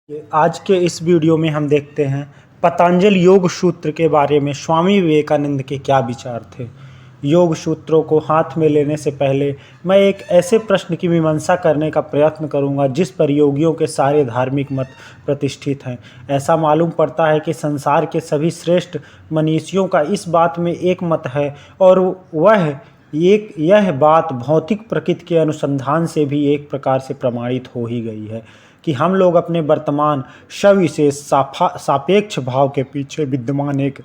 आज के इस वीडियो में हम देखते हैं पतंजलि योग सूत्र के बारे में स्वामी विवेकानंद के क्या विचार थे। योग सूत्रों को हाथ में लेने से पहले मैं एक ऐसे प्रश्न की मीमांसा करने का प्रयत्न करूंगा जिस पर योगियों के सारे धार्मिक मत प्रतिष्ठित हैं। ऐसा मालूम पड़ता है कि संसार के सभी श्रेष्ठ मनीषियों का इस बात में एक मत है और यह बात भौतिक प्रकृति के अनुसंधान से भी एक प्रकार से प्रमाणित हो ही गई है कि हम लोग अपने वर्तमान सविशेष सापेक्ष भाव के पीछे विद्यमान एक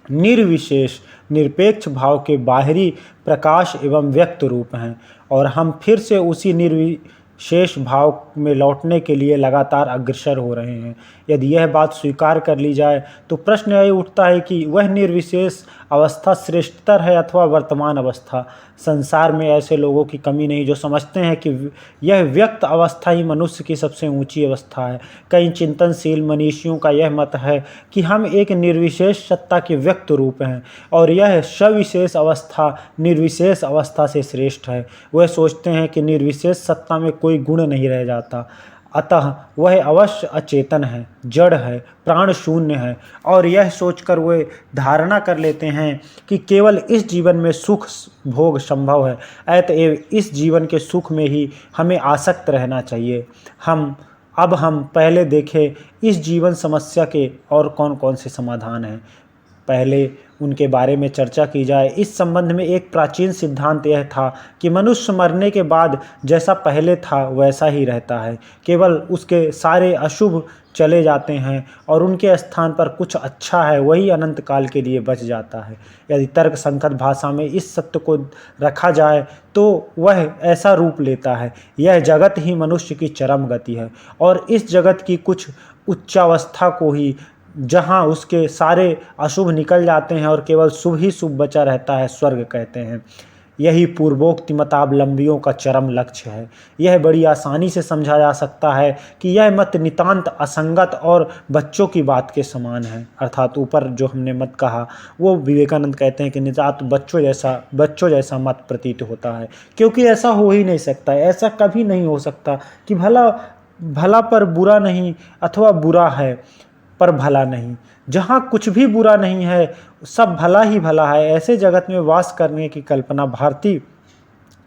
निर्विशेष निरपेक्ष भाव के बाहरी प्रकाश एवं व्यक्त रूप हैं और हम फिर से उसी निर्विशेष भाव में लौटने के लिए लगातार अग्रसर हो रहे हैं। यदि यह बात स्वीकार कर ली जाए तो प्रश्न यह उठता है कि वह निर्विशेष अवस्था श्रेष्ठतर है अथवा वर्तमान अवस्था। संसार में ऐसे लोगों की कमी नहीं जो समझते हैं कि यह व्यक्त अवस्था ही मनुष्य की सबसे ऊंची अवस्था है। कई चिंतनशील मनीषियों का यह मत है कि हम एक निर्विशेष सत्ता के व्यक्त रूप हैं और यह सविशेष अवस्था निर्विशेष अवस्था से श्रेष्ठ है। वह सोचते हैं कि निर्विशेष सत्ता में कोई गुण नहीं रह जाता, अतः वह अवश्य अचेतन है, जड़ है, प्राण शून्य है और यह सोचकर वे धारणा कर लेते हैं कि केवल इस जीवन में सुख भोग संभव है, अतएव इस जीवन के सुख में ही हमें आसक्त रहना चाहिए। हम पहले देखें इस जीवन समस्या के और कौन कौन से समाधान हैं, पहले उनके बारे में चर्चा की जाए। इस संबंध में एक प्राचीन सिद्धांत यह था कि मनुष्य मरने के बाद जैसा पहले था वैसा ही रहता है, केवल उसके सारे अशुभ चले जाते हैं और उनके स्थान पर कुछ अच्छा है वही अनंत काल के लिए बच जाता है। यदि तर्क संगत भाषा में इस सत्य को रखा जाए तो वह ऐसा रूप लेता है, यह जगत ही मनुष्य की चरम गति है और इस जगत की कुछ उच्चावस्था को ही, जहाँ उसके सारे अशुभ निकल जाते हैं और केवल शुभ ही शुभ बचा रहता है, स्वर्ग कहते हैं। यही पूर्वोक्त मतावलंबियों का चरम लक्ष्य है। यह बड़ी आसानी से समझा जा सकता है कि यह मत नितांत असंगत और बच्चों की बात के समान है। अर्थात ऊपर जो हमने मत कहा वो विवेकानंद कहते हैं कि नितांत बच्चों जैसा मत प्रतीत होता है, क्योंकि ऐसा हो ही नहीं सकता, ऐसा कभी नहीं हो सकता कि भला पर बुरा नहीं अथवा बुरा है पर भला नहीं। जहाँ कुछ भी बुरा नहीं है सब भला ही भला है, ऐसे जगत में वास करने की कल्पना भारतीय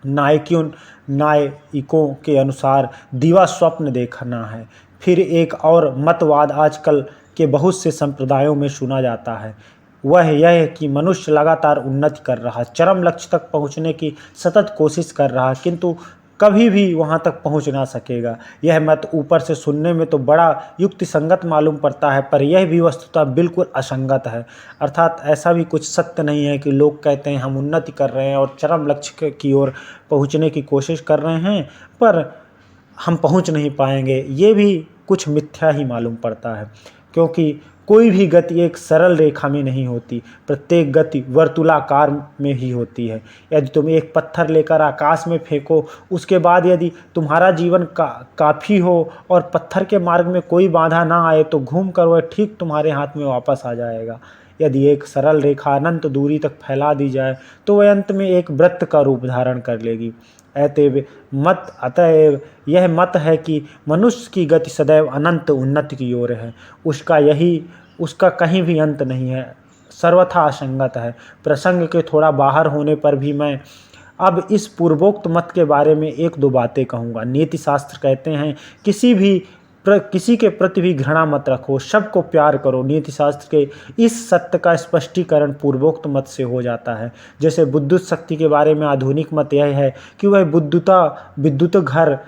नायकों के अनुसार दिवा स्वप्न देखना है। फिर एक और मतवाद आजकल के बहुत से संप्रदायों में सुना जाता है, वह यह है कि मनुष्य लगातार उन्नति कर रहा, चरम लक्ष्य तक पहुँचने की सतत कोशिश कर रहा, किंतु कभी भी वहाँ तक पहुँच ना सकेगा। यह मत ऊपर से सुनने में तो बड़ा युक्तिसंगत मालूम पड़ता है, पर यह भी वस्तुतः बिल्कुल असंगत है। अर्थात ऐसा भी कुछ सत्य नहीं है कि लोग कहते हैं हम उन्नति कर रहे हैं और चरम लक्ष्य की ओर पहुँचने की कोशिश कर रहे हैं पर हम पहुँच नहीं पाएंगे। ये भी कुछ मिथ्या ही मालूम पड़ता है, क्योंकि कोई भी गति एक सरल रेखा में नहीं होती, प्रत्येक गति वर्तुलाकार में ही होती है। यदि तुम एक पत्थर लेकर आकाश में फेंको, उसके बाद यदि तुम्हारा जीवन काफ़ी हो और पत्थर के मार्ग में कोई बाधा ना आए तो घूम कर वह ठीक तुम्हारे हाथ में वापस आ जाएगा। यदि एक सरल रेखा अनंत दूरी तक फैला दी जाए तो वह अंत में एक वृत्त का रूप धारण कर लेगी। अतएव यह मत है कि मनुष्य की गति सदैव अनंत उन्नति की ओर है, उसका कहीं भी अंत नहीं है, सर्वथा असंगत है। प्रसंग के थोड़ा बाहर होने पर भी मैं अब इस पूर्वोक्त मत के बारे में एक दो बातें कहूँगा। नीति शास्त्र कहते हैं किसी के प्रति भी घृणा मत रखो, सबको प्यार करो। नीति शास्त्र के इस सत्य का स्पष्टीकरण पूर्वोक्त मत से हो जाता है। जैसे विद्युत शक्ति के बारे में आधुनिक मत यह है कि वह विद्युत घर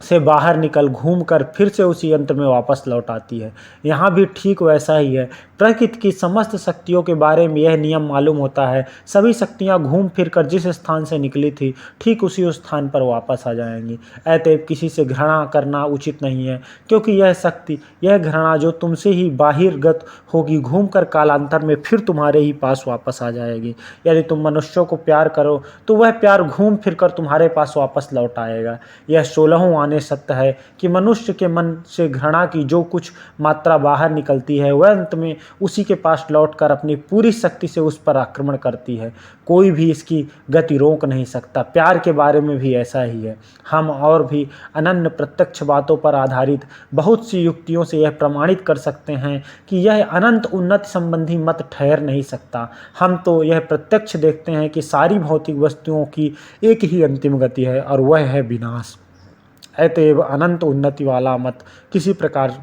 से बाहर निकल घूमकर फिर से उसी यंत्र में वापस लौट आती है। यहाँ भी ठीक वैसा ही है। प्रकृति की समस्त शक्तियों के बारे में यह नियम मालूम होता है, सभी शक्तियाँ घूम फिर कर जिस स्थान से निकली थी ठीक उसी स्थान पर वापस आ जाएंगी। अतएव किसी से घृणा करना उचित नहीं है, क्योंकि यह घृणा जो तुमसे ही बाहिर्गत होगी घूम कर कालांतर में फिर तुम्हारे ही पास वापस आ जाएगी। यदि तुम मनुष्यों को प्यार करो तो वह प्यार घूम फिर कर तुम्हारे पास वापस लौट आएगा। यह 16वां माने सत्य है कि मनुष्य के मन से घृणा की जो कुछ मात्रा बाहर निकलती है वह अंत में उसी के पास लौटकर अपनी पूरी शक्ति से उस पर आक्रमण करती है। कोई भी इसकी गति रोक नहीं सकता। प्यार के बारे में भी ऐसा ही है। हम और भी अनन्य प्रत्यक्ष बातों पर आधारित बहुत सी युक्तियों से यह प्रमाणित कर सकते हैं कि यह अनंत उन्नति संबंधी मत ठहर नहीं सकता। हम तो यह प्रत्यक्ष देखते हैं कि सारी भौतिक वस्तुओं की एक ही अंतिम गति है और वह है विनाश। अतएव अनंत उन्नति वाला मत किसी प्रकार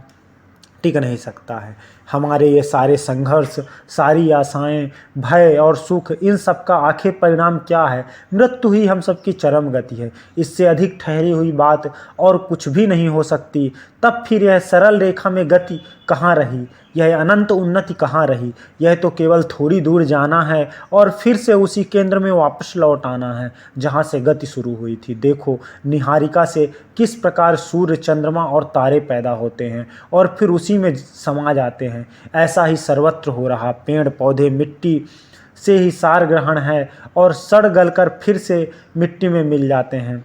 टिक नहीं सकता है। हमारे ये सारे संघर्ष, सारी आशाएं, भय और सुख, इन सब का आखिर परिणाम क्या है? मृत्यु ही हम सबकी चरम गति है। इससे अधिक ठहरी हुई बात और कुछ भी नहीं हो सकती। तब फिर यह सरल रेखा में गति कहाँ रही? यह अनंत उन्नति कहाँ रही? यह तो केवल थोड़ी दूर जाना है और फिर से उसी केंद्र में वापस लौट आना है जहाँ से गति शुरू हुई थी। देखो निहारिका से किस प्रकार सूर्य, चंद्रमा और तारे पैदा होते हैं और फिर उसी में समा जाते हैं। ऐसा ही सर्वत्र हो रहा। पेड़ पौधे मिट्टी से ही सार ग्रहण है और सड़ गलकर फिर से मिट्टी में मिल जाते हैं।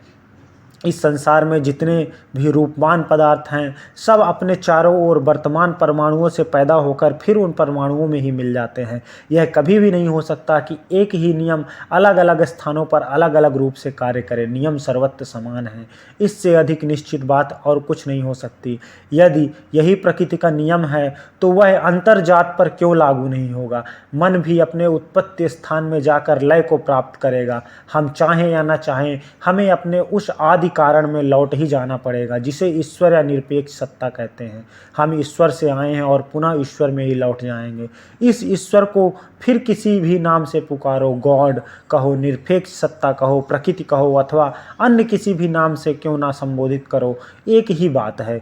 इस संसार में जितने भी रूपवान पदार्थ हैं सब अपने चारों ओर वर्तमान परमाणुओं से पैदा होकर फिर उन परमाणुओं में ही मिल जाते हैं। यह कभी भी नहीं हो सकता कि एक ही नियम अलग अलग स्थानों पर अलग अलग रूप से कार्य करे। नियम सर्वत्र समान है। इससे अधिक निश्चित बात और कुछ नहीं हो सकती। यदि यही प्रकृति का नियम है तो वह अंतर्जात पर क्यों लागू नहीं होगा? मन भी अपने उत्पत्ति स्थान में जाकर लय को प्राप्त करेगा। हम चाहें या न चाहें हमें अपने उस आदि कारण में लौट ही जाना पड़ेगा जिसे ईश्वर या निरपेक्ष सत्ता कहते हैं। हम ईश्वर से आए हैं और पुनः ईश्वर में ही लौट जाएंगे। इस ईश्वर को फिर किसी भी नाम से पुकारो, गॉड कहो, निरपेक्ष सत्ता कहो, प्रकृति कहो अथवा अन्य किसी भी नाम से क्यों ना संबोधित करो, एक ही बात है।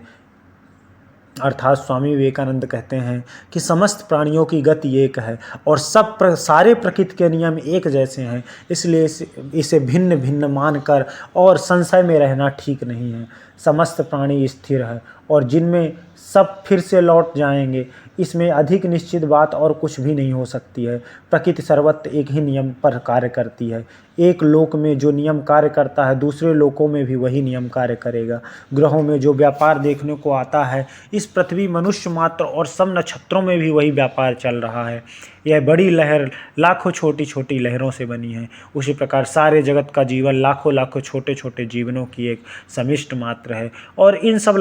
अर्थात स्वामी विवेकानंद कहते हैं कि समस्त प्राणियों की गति एक है और सारे प्रकृति के नियम एक जैसे हैं। इसलिए इसे भिन्न भिन्न मानकर और संशय में रहना ठीक नहीं है। समस्त प्राणी स्थिर है और जिनमें सब फिर से लौट जाएंगे। इसमें अधिक निश्चित बात और कुछ भी नहीं हो सकती है। प्रकृति सर्वत्र एक ही नियम पर कार्य करती है। एक लोक में जो नियम कार्य करता है दूसरे लोकों में भी वही नियम कार्य करेगा। ग्रहों में जो व्यापार देखने को आता है इस पृथ्वी, मनुष्य मात्र और सब नक्षत्रों में भी वही व्यापार चल रहा है। यह बड़ी लहर लाखों छोटी छोटी लहरों से बनी है। उसी प्रकार सारे जगत का जीवन लाखों लाखों छोटे छोटे जीवनों की एक समिष्ट मात्र है और इन सब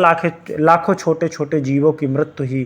लाखों छोटे छोटे जीवों की मृत्यु ही